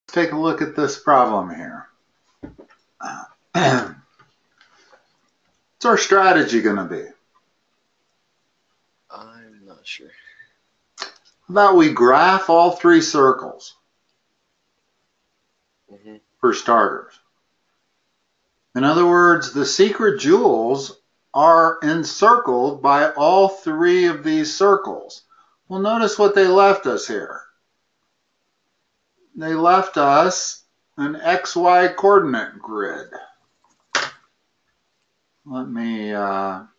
Take a look at this problem here. What's our strategy going to be? I'm not sure. How about we graph all three circles for starters? In other words, the secret jewels are encircled by all three of these circles. Well, notice what they left us here. They left us an XY coordinate grid. Let me hold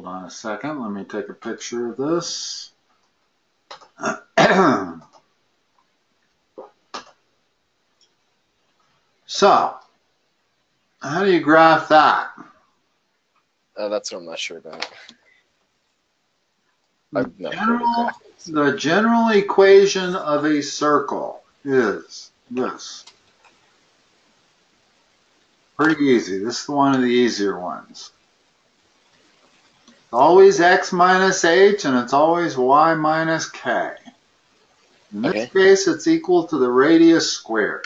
on a second. Let me take a picture of this. So, how do you graph that? That's what I'm not sure about. The general equation of a circle is this. Pretty easy. This is one of the easier ones. It's always x minus h, and it's always y minus k. In this case, it's equal to the radius squared.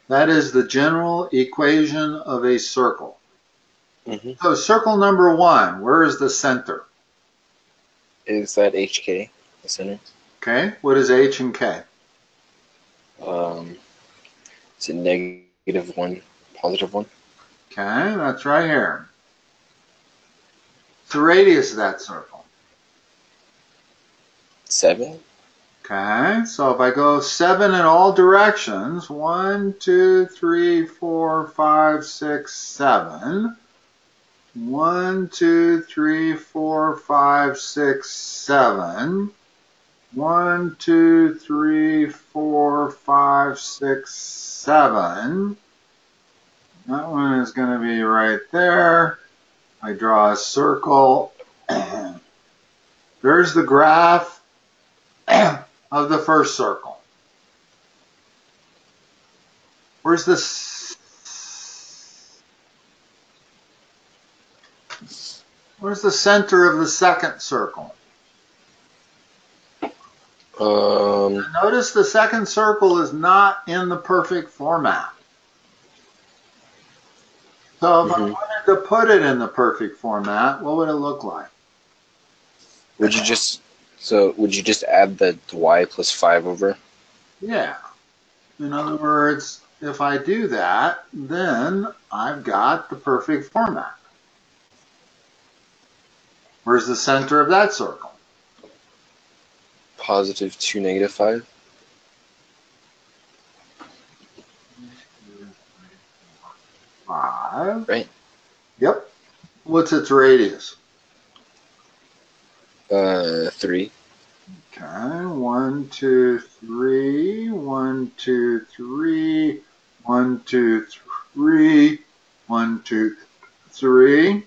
That is the general equation of a circle. So circle number one, where is the center? Is that HK, the center? Okay, what is h and k? It's a -1, +1. Okay, that's right here. What's the radius of that circle? 7. Okay, so if I go 7 in all directions, 1, 2, 3, 4, 5, 6, 7. 1, 2, 3, 4, 5, 6, 7. 1, 2, 3, 4, 5, 6, 7. That one is going to be right there. I draw a circle. There's the graph of the first circle. Where's the center of the second circle? Notice the second circle is not in the perfect format. So if I wanted to put it in the perfect format, what would it look like? Would you just add the y plus 5 over? Yeah. In other words, if I do that, then I've got the perfect format. Where's the center of that circle? +2, -5. Five. Right. Yep. What's its radius? 3. Okay. 1, 2, 3. 1, 2, 3. 1, 2, 3. 1, 2, 3.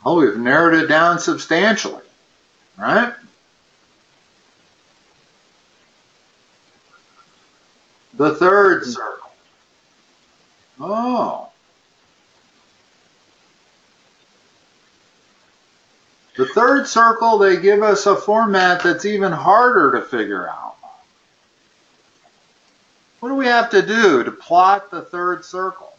Oh, we've narrowed it down substantially, right? The third circle. Oh. The third circle, they give us a format that's even harder to figure out. What do we have to do to plot the third circle?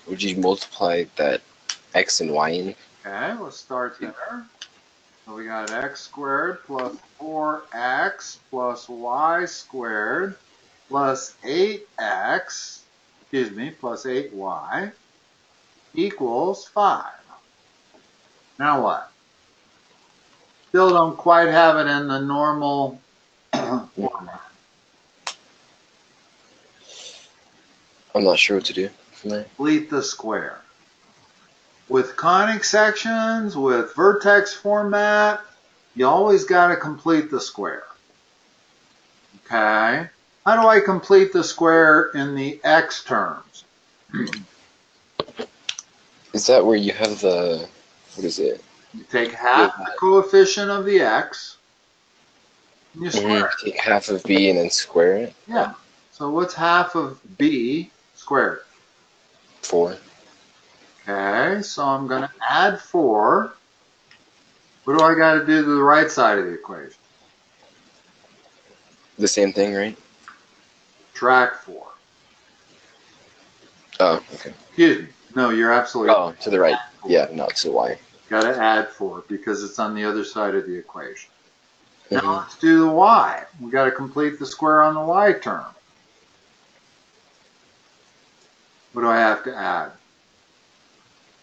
Would you multiply that x and y in? Okay, let's start there. So we got x squared plus 4x plus y squared plus 8x, plus 8y equals 5. Now what? Still don't quite have it in the normal format. I'm not sure what to do from there. Complete the square. With conic sections, with vertex format, you always got to complete the square. Okay? How do I complete the square in the x terms? Is that where you have the, what is it? You take half the coefficient of the x, and you square it. Take half of b and then square it? Yeah. So what's half of b squared? 4. Okay, so I'm going to add 4. What do I got to do to the right side of the equation? The same thing, right? Subtract 4. Oh, okay. Excuse me. No, you're absolutely Oh, to the right. Yeah, no, to the y. Got to add 4 because it's on the other side of the equation. Now Mm-hmm. let's do the y. We got to complete the square on the y term. What do I have to add?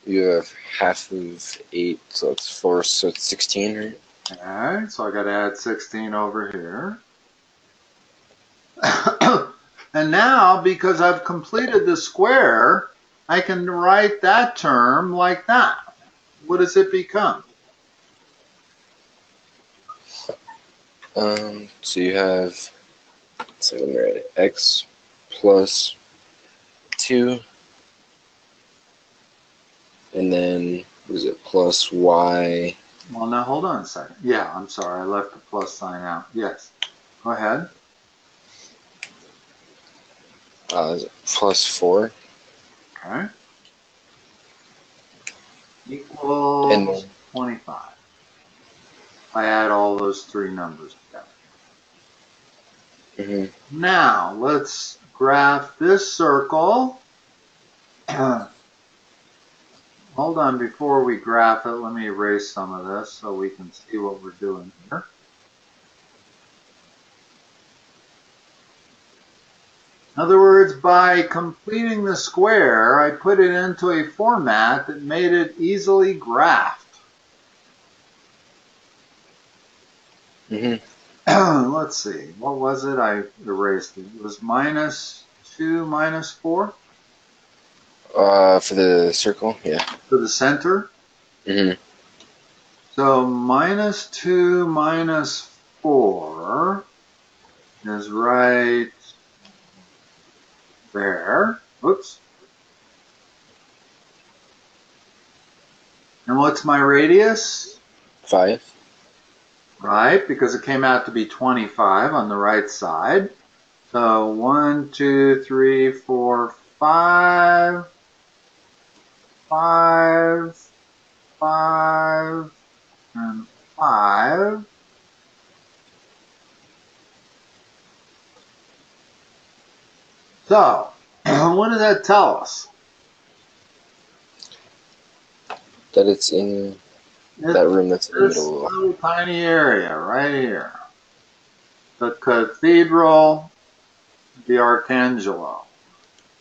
You have half of 8, so it's 4, so it's 16, right? Okay, so I got to add 16 over here. And now, because I've completed the square, I can write that term like that. What does it become? So you have, so let me write it, x plus 2, and then, what is it, plus y. Well, now hold on a second. Yeah, I'm sorry, I left the plus sign out. Yes, go ahead. Is it plus 4? Okay. And Equals 25. I add all those three numbers together. mm-hmm. Now, let's graph this circle. Hold on, before we graph it, let me erase some of this so we can see what we're doing here. In other words, by completing the square, I put it into a format that made it easily graphed. Mm-hmm. Let's see, what was it? I erased it. It was minus 2, minus 4? For the circle, yeah. For the center? Mm-hmm. So minus 2 minus 4 is right there. Oops. And what's my radius? 5. Right, because it came out to be 25 on the right side. So 1, 2, 3, 4, 5, 5, 5, and 5. So, what does that tell us? That it's in that room that's in the This middle. little tiny area right here. The cathedral, the Arcangelo,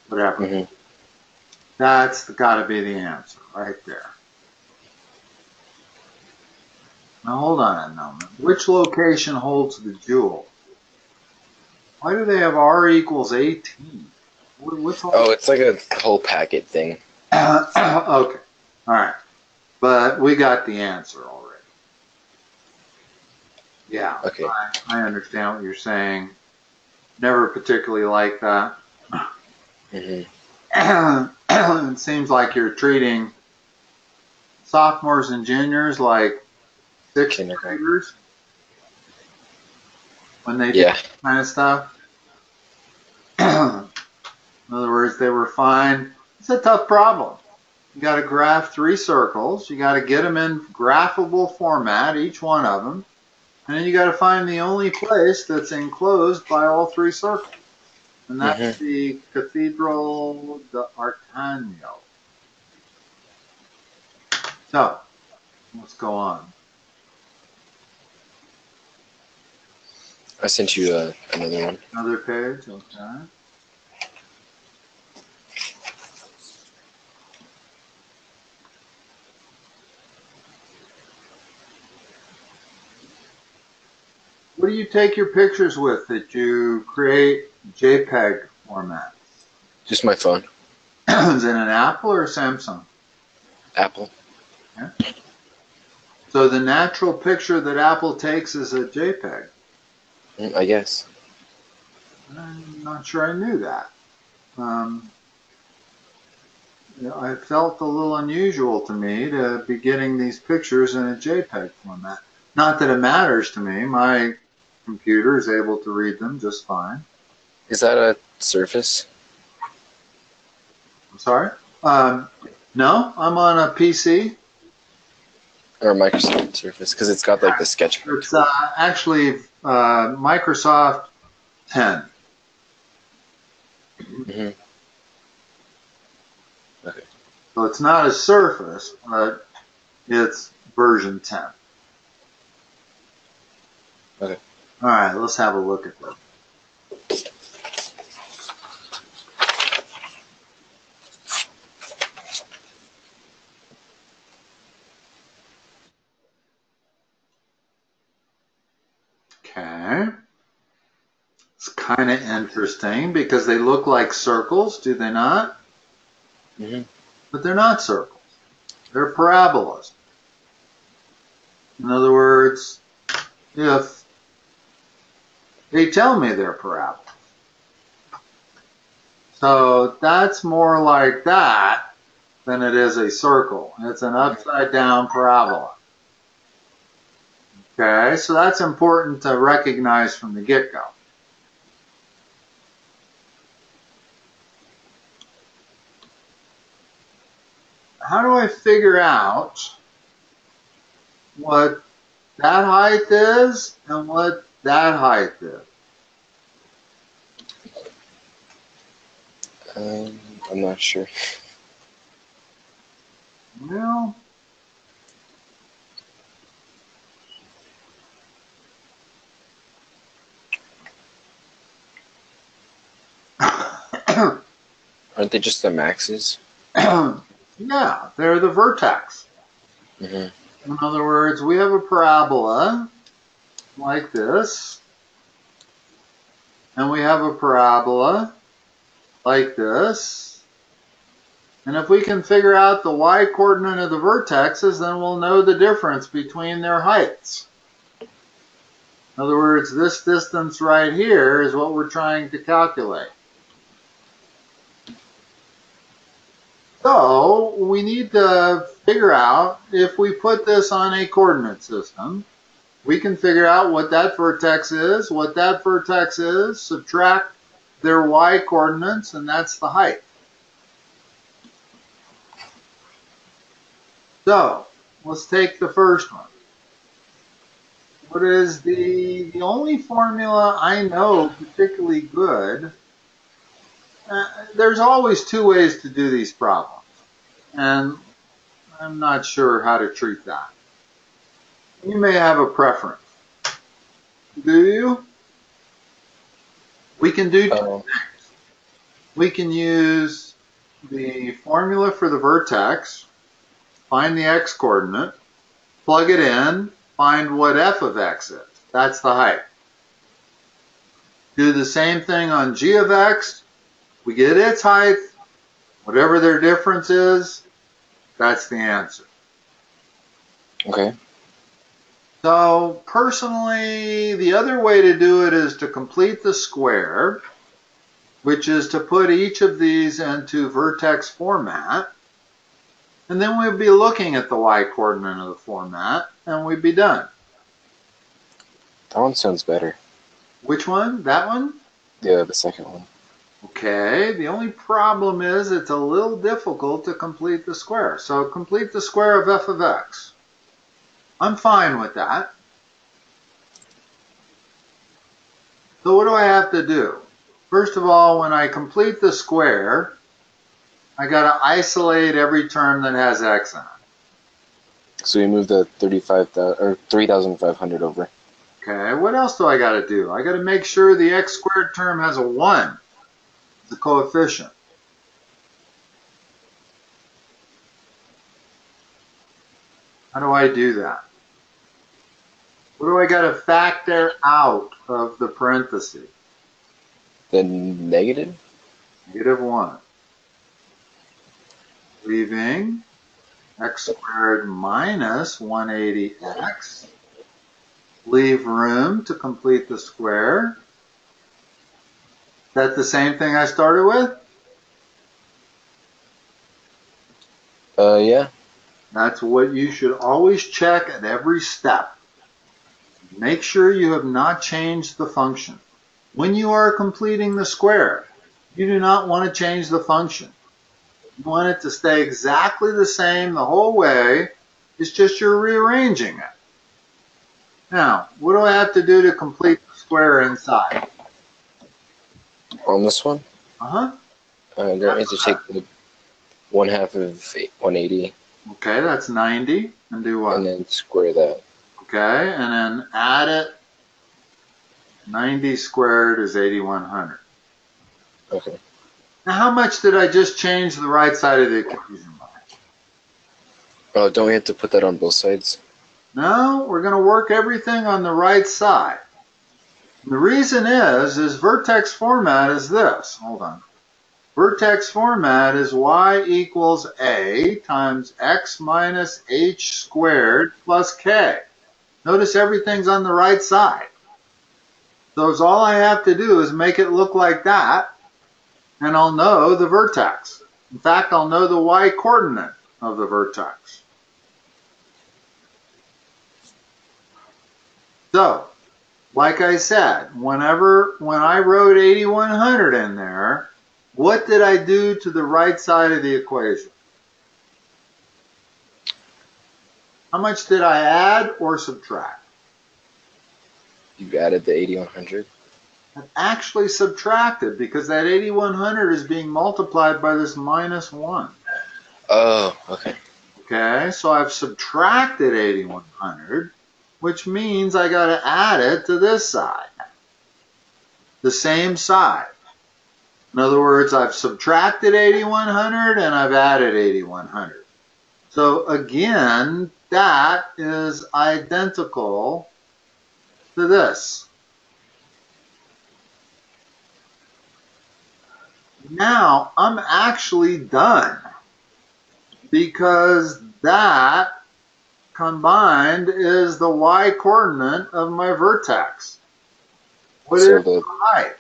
whatever. Mm-hmm. That's got to be the answer right there. Now hold on a moment. Which location holds the jewel? Why do they have R equals 18? What's all? Oh, it's like a whole packet thing. Okay. All right. But we got the answer already. Yeah. Okay. I understand what you're saying. Never particularly like that. Mm-hmm. It seems like you're treating sophomores and juniors like sixth graders when they do that kind of stuff. In other words, they were fine. It's a tough problem. You got to graph 3 circles. You got to get them in graphable format, each one of them. And then you got to find the only place that's enclosed by all 3 circles. And that's the Cathedral de Arcano. So, let's go on. I sent you another one. Another page, okay. What do you take your pictures with that you create JPEG formats? Just my phone. Is it an Apple or a Samsung? Apple. Okay. So the natural picture that Apple takes is a JPEG. I guess. I'm not sure I knew that. It felt a little unusual to me to be getting these pictures in a JPEG format. Not that it matters to me. My computer is able to read them just fine. Is that a Surface? I'm sorry? No, I'm on a PC. Or Microsoft Surface, because it's got like the sketch card. It's actually Microsoft 10. Mm-hmm. Okay. So it's not a Surface, but it's version 10. Okay. All right, let's have a look at this. Okay. It's kind of interesting because they look like circles, do they not? Mm-hmm. But they're not circles. They're parabolas. In other words, if they tell me they're parabolas. So that's more like that than it is a circle. It's an upside down parabola. Okay, so that's important to recognize from the get-go. How do I figure out what that height is and what that height is? I'm not sure. Well, Aren't they just the maxes? yeah, they're the vertex. Mm-hmm. In other words, we have a parabola like this, and we have a parabola like this. And if we can figure out the y-coordinate of the vertexes, then we'll know the difference between their heights. In other words, this distance right here is what we're trying to calculate. So we need to figure out, if we put this on a coordinate system, we can figure out what that vertex is, subtract their y-coordinates, and that's the height. So let's take the first one. What is the only formula I know particularly good? There's always two ways to do these problems, and I'm not sure how to treat that. You may have a preference. Do you? We can do two things. We can use the formula for the vertex, find the x-coordinate, plug it in, find what f of x is. That's the height. Do the same thing on g of x. We get its height. Whatever their difference is, that's the answer. Okay. So personally, the other way to do it is to complete the square, which is to put each of these into vertex format. And then we'd be looking at the y-coordinate of the format, and we'd be done. That one sounds better. Which one? That one? Yeah, the second one. Okay, the only problem is it's a little difficult to complete the square. So complete the square of f of x. I'm fine with that. So what do I have to do? First of all, when I complete the square, I got to isolate every term that has x in it. So we move the 3,500 over. Okay, what else do I got to do? I got to make sure the x squared term has a 1 as a coefficient. How do I do that? What do I got to factor out of the parentheses? The negative? Negative 1. Leaving x squared minus 180x. Leave room to complete the square. Is that the same thing I started with? Yeah. That's what you should always check at every step. Make sure you have not changed the function. When you are completing the square, you do not want to change the function. You want it to stay exactly the same the whole way, It's just you're rearranging it. Now, what do I have to do to complete the square inside? On this one? Uh-huh. Don't we have to take the 1/2 of 180? Okay, that's 90. And do what? And then square that. Okay, and then add it. 90 squared is 8100. Okay. Now, how much did I just change the right side of the equation by? Oh, don't we have to put that on both sides? No, we're going to work everything on the right side. And the reason is vertex format is this. Hold on. Vertex format is y equals a times x minus h squared plus k. Notice everything's on the right side. So all I have to do is make it look like that, and I'll know the vertex. In fact, I'll know the y coordinate of the vertex. So, like I said, when I wrote 8100 in there, what did I do to the right side of the equation? How much did I add or subtract? You added the 8100? I actually subtracted because that 8100 is being multiplied by this minus 1. Oh, okay. Okay, so I've subtracted 8100, which means I got to add it to this side. The same side. In other words, I've subtracted 8100 and I've added 8100. So again, that is identical to this. Now I'm actually done because that combined is the y coordinate of my vertex. What So is the height?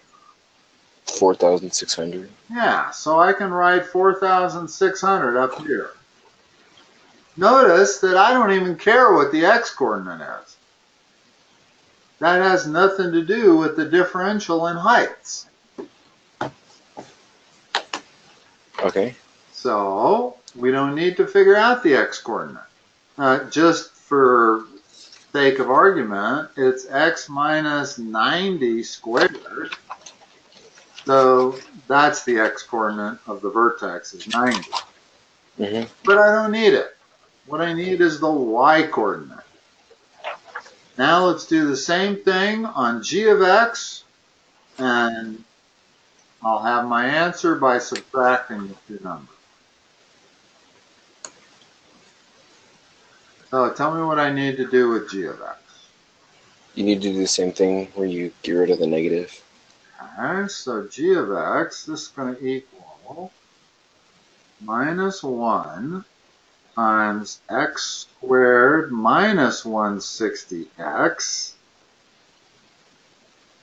4,600. Yeah, so I can write 4,600 up here. Notice that I don't even care what the x coordinate is. That has nothing to do with the differential in heights. Okay. So we don't need to figure out the x coordinate. Just for sake of argument, it's x minus 90 squared. So that's the x coordinate of the vertex is 90. But I don't need it. What I need is the y coordinate. Now let's do the same thing on g of x, and I'll have my answer by subtracting the two numbers. So tell me what I need to do with g of x. You need to do the same thing where you get rid of the negative. Okay, so g of x, this is going to equal minus 1 times x squared minus 160x.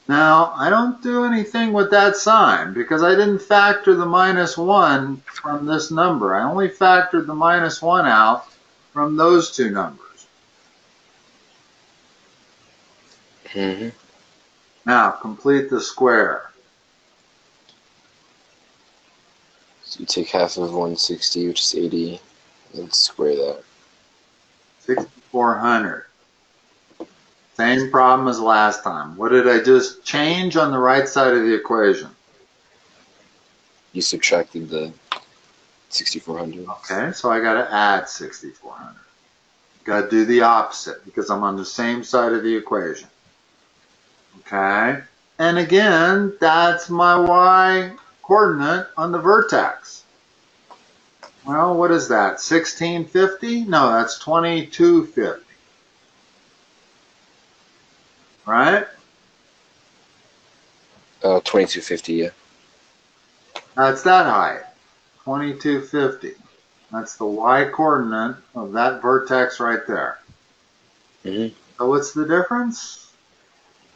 Now, I don't do anything with that sign because I didn't factor the minus 1 from this number. I only factored the minus 1 out from those two numbers. Now, complete the square. So you take half of 160, which is 80, and square that. 6,400. Same problem as last time. What did I just change on the right side of the equation? You subtracted the 6,400. Okay, so I got to add 6,400. Got to do the opposite because I'm on the same side of the equation. Okay, and again, that's my y coordinate on the vertex. Well, what is that? 1650? No, that's 2250. Right? 2250, yeah. That's that height. 2250. That's the y coordinate of that vertex right there. So what's the difference?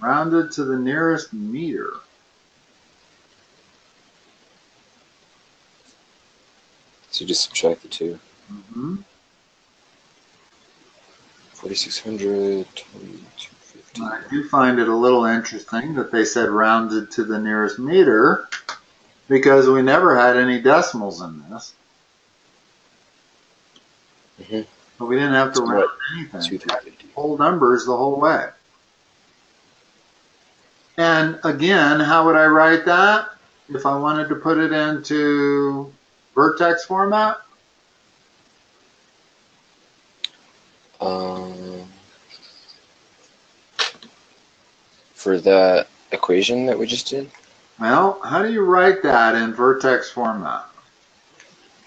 Rounded to the nearest meter. So just subtract the two. 4,600, 2250. I do find it a little interesting that they said rounded to the nearest meter because we never had any decimals in this. So So we didn't have to round anything. 2,350. Whole numbers the whole way. And again, how would I write that if I wanted to put it into vertex format? For the equation that we just did? Well, how do you write that in vertex format?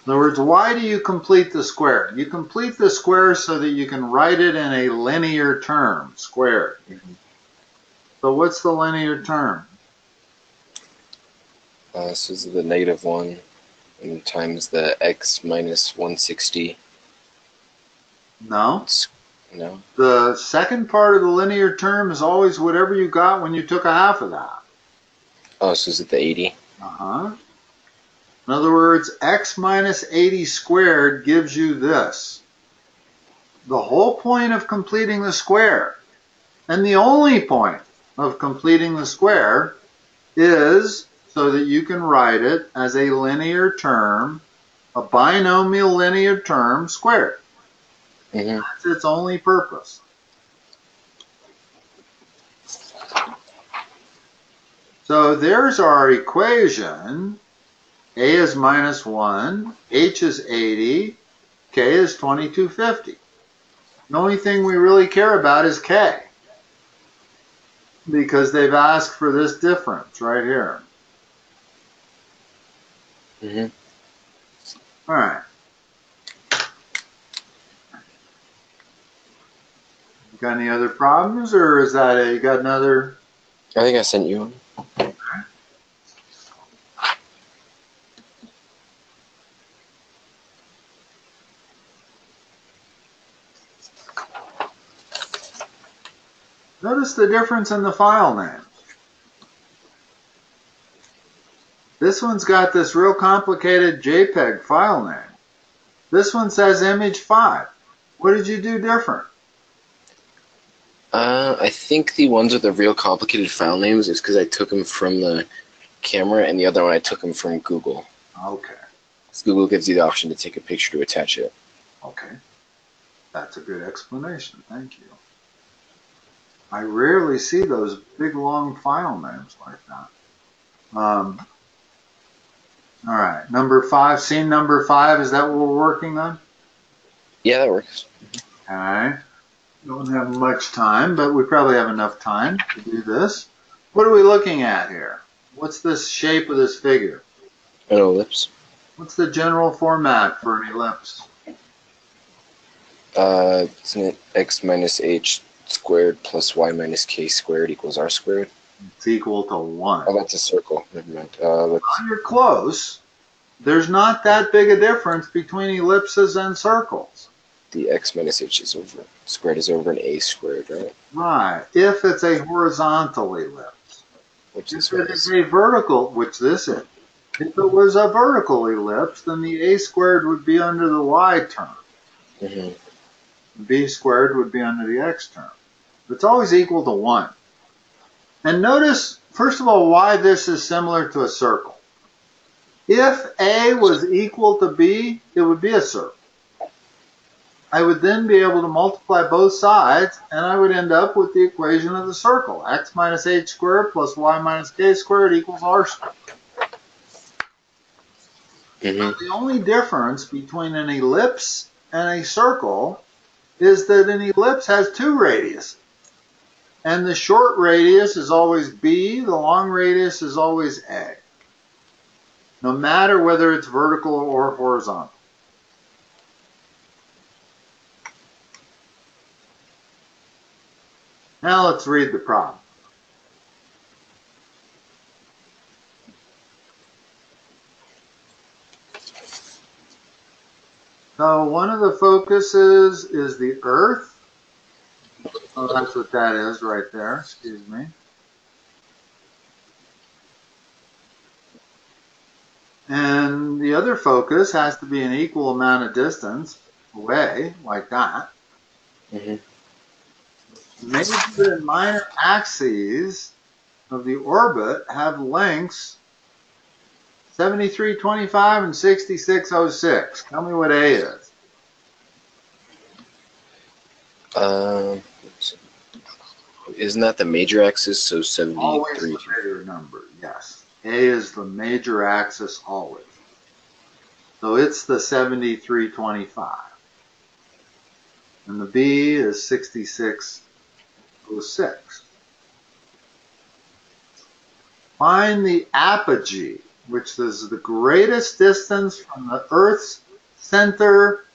In other words, why do you complete the square? You complete the square so that you can write it in a linear term, squared. Mm-hmm. So what's the linear term? So this is the -1 and times the x minus 160. No. No? The second part of the linear term is always whatever you got when you took a half of that. Oh, so is it the 80? Uh-huh. In other words, x minus 80 squared gives you this. The whole point of completing the square, and the only point of completing the square, is so that you can write it as a linear term, a binomial linear term squared. Mm-hmm. That's its only purpose. So there's our equation. A is -1, h is 80, k is 2250. The only thing we really care about is k, because they've asked for this difference right here. Mm-hmm. All right. You got any other problems, or is that it? You got another? I think I sent you one. Notice the difference in the file names. This one's got this real complicated JPEG file name. This one says image 5. What did you do different? I think the ones with the real complicated file names is because I took them from the camera, and the other one I took them from Google. Okay. So Google gives you the option to take a picture to attach it. Okay. That's a good explanation. Thank you. I rarely see those big, long file names like that. All right. Number 5. Scene number 5. Is that what we're working on? Yeah, that works. Okay. Don't have much time, but we probably have enough time to do this. What are we looking at here? What's this shape of this figure? An ellipse. What's the general format for an ellipse? Isn't it x minus h squared plus y minus k squared equals r squared? It's equal to 1. Oh, that's a circle. Never mind. You're close. There's not that big a difference between ellipses and circles. The x minus h is squared is over an a squared, right? Right. If it's a horizontal ellipse. Which If this it one is is. a vertical, which this is. If it was a vertical ellipse, then the a squared would be under the y term. Mm-hmm. B squared would be under the x term. It's always equal to 1. And notice, first of all, why this is similar to a circle. If A was equal to B, it would be a circle. I would then be able to multiply both sides, and I would end up with the equation of the circle. X minus h squared plus y minus k squared equals r squared. Mm-hmm. The only difference between an ellipse and a circle is that an ellipse has 2 radiuses. And the short radius is always B, the long radius is always A. No matter whether it's vertical or horizontal. Now let's read the problem. So one of the focuses is the Earth. Oh, that's what that is right there. Excuse me. And the other focus has to be an equal amount of distance away, like that. Mm-hmm. Major and minor axes of the orbit have lengths 7325 and 6606. Tell me what A is. Let's see. Isn't that the major axis? So Always 73. the bigger number, yes. A is the major axis always. So it's the 7325. And the B is 6606. Find the apogee, which is the greatest distance from the Earth's center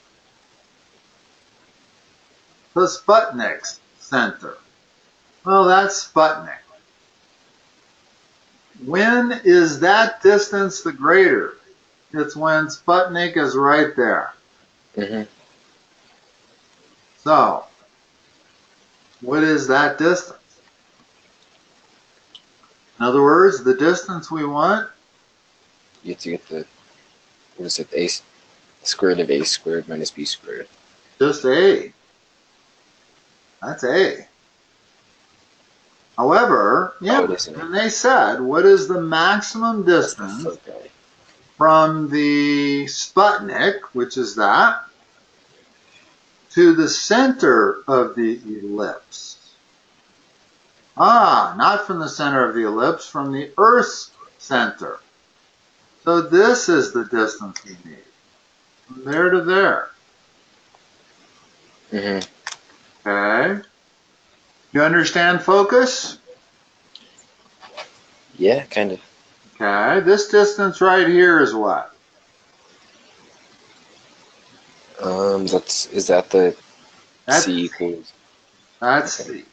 to Sputnik's center. Well, that's Sputnik. When is that distance the greater? It's when Sputnik is right there. Mm-hmm. So, what is that distance? In other words, the distance we want? You have to get the, what is it, a square root of a squared minus b squared. Just A. That's A. However, yeah, and they said, what is the maximum distance from the Sputnik, which is that, to the center of the ellipse? Ah, not from the center of the ellipse, from the Earth's center. So this is the distance we need, from there to there. Mm-hmm. Okay. You understand focus? Yeah, kind of. Okay. This distance right here is what? Is that the C equals? That's C.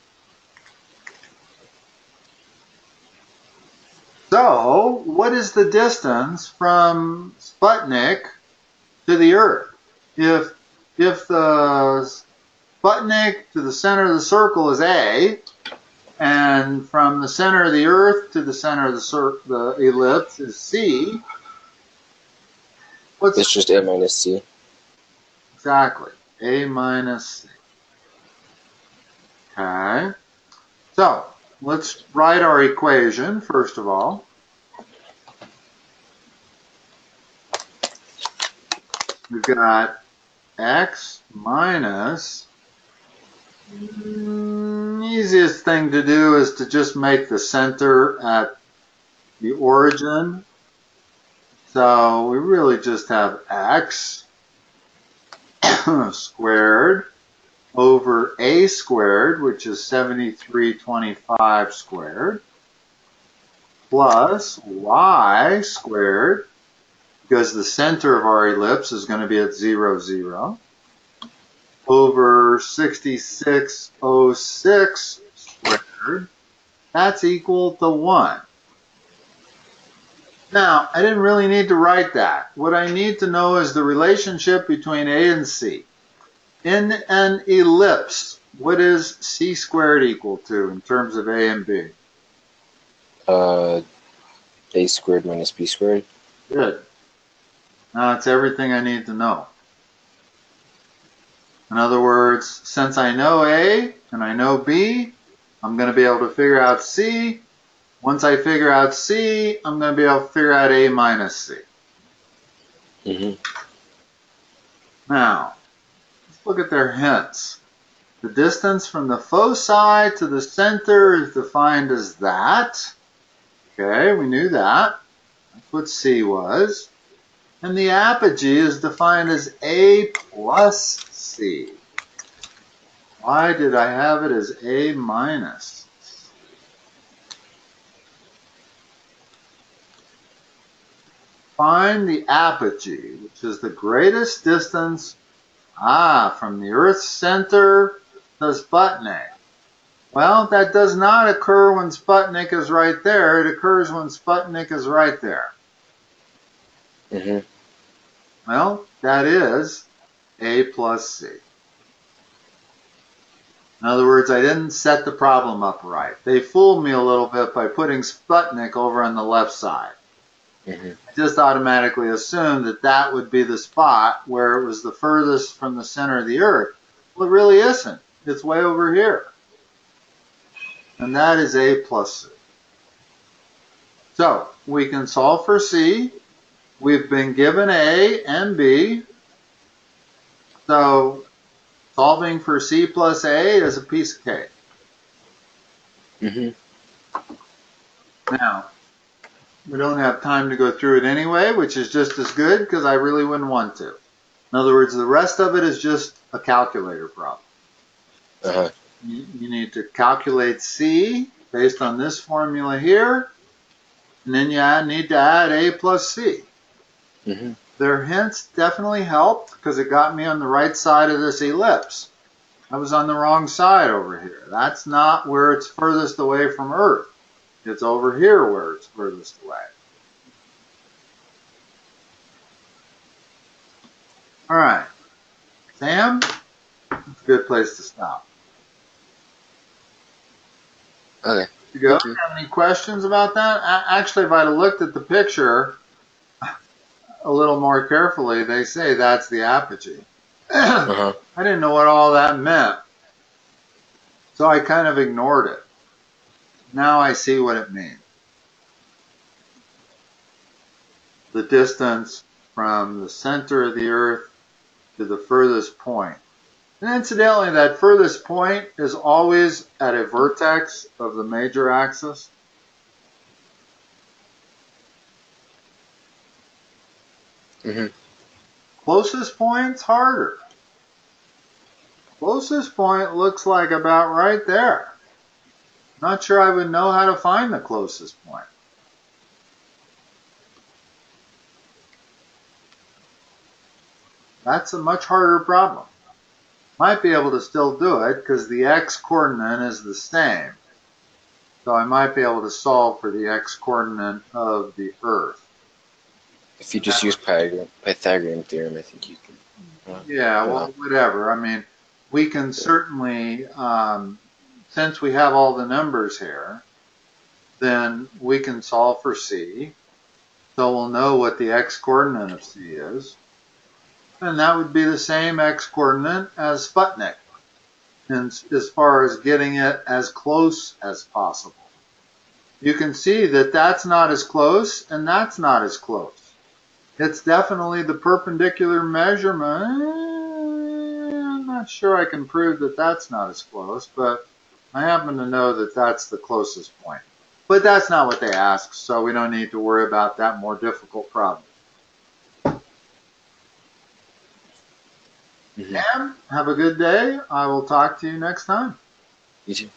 So, what is the distance from Sputnik to the Earth? If the Sputnik to the center of the circle is A, and from the center of the Earth to the center of the ellipse is C, It's just A minus C. Exactly. A minus C. Okay. So, let's write our equation, first of all. We've got x minus, easiest thing to do is to just make the center at the origin. So we really just have x squared over a squared, which is 7325 squared, plus y squared, because the center of our ellipse is going to be at 0, 0, over 6606 squared. That's equal to 1. Now, I didn't really need to write that. What I need to know is the relationship between A and C. In an ellipse, what is C squared equal to in terms of A and B? A squared minus b squared. Good. Now it's everything I need to know. In other words, since I know A and I know B, I'm going to be able to figure out C. Once I figure out C, I'm going to be able to figure out A minus C. Mm-hmm. Now, let's look at their hints. The distance from the foci to the center is defined as that. Okay, we knew that. That's what C was. And the apogee is defined as A plus C. Why did I have it as A minus? Find the apogee, which is the greatest distance from the Earth's center to Sputnik. Well, that does not occur when Sputnik is right there. It occurs when Sputnik is right there. Mm-hmm. Well, that is A plus C. In other words, I didn't set the problem up right. They fooled me a little bit by putting Sputnik over on the left side. Mm-hmm. I just automatically assumed that that would be the spot where it was the furthest from the center of the Earth. Well, it really isn't. It's way over here. And that is A plus C. So, we can solve for C. We've been given A and B. So, Solving for C plus A is a piece of cake. Mm-hmm. Now, we don't have time to go through it anyway, which is just as good because I really wouldn't want to. In other words, the rest of it is just a calculator problem. Uh-huh. You need to calculate C based on this formula here, and then you need to add A plus C. Mm-hmm. Their hints definitely helped because it got me on the right side of this ellipse. I was on the wrong side over here. That's not where it's furthest away from Earth. It's over here where it's furthest away. All right. Sam, it's a good place to stop. Okay. You go. Have any questions about that? Actually, if I'd have looked at the picture a little more carefully, they say that's the apogee. Uh-huh. I didn't know what all that meant, so I kind of ignored it. Now I see what it means. The distance from the center of the Earth to the furthest point. And incidentally, that furthest point is always at a vertex of the major axis. Mm-hmm. Closest point's harder. Closest point looks like about right there. Not sure I would know how to find the closest point. That's a much harder problem. Might be able to still do it because the x-coordinate is the same. So I might be able to solve for the x-coordinate of the Earth. If you just use Pythagorean theorem, I think you can. Yeah, well, whatever. I mean, we can certainly, since we have all the numbers here, then we can solve for C. So we'll know what the x-coordinate of C is. And that would be the same x-coordinate as Sputnik, as far as getting it as close as possible. You can see that that's not as close and that's not as close. It's definitely the perpendicular measurement. I'm not sure I can prove that that's not as close, but I happen to know that that's the closest point. But that's not what they ask, so we don't need to worry about that more difficult problem. Mm-hmm. Sam, have a good day. I will talk to you next time. You too.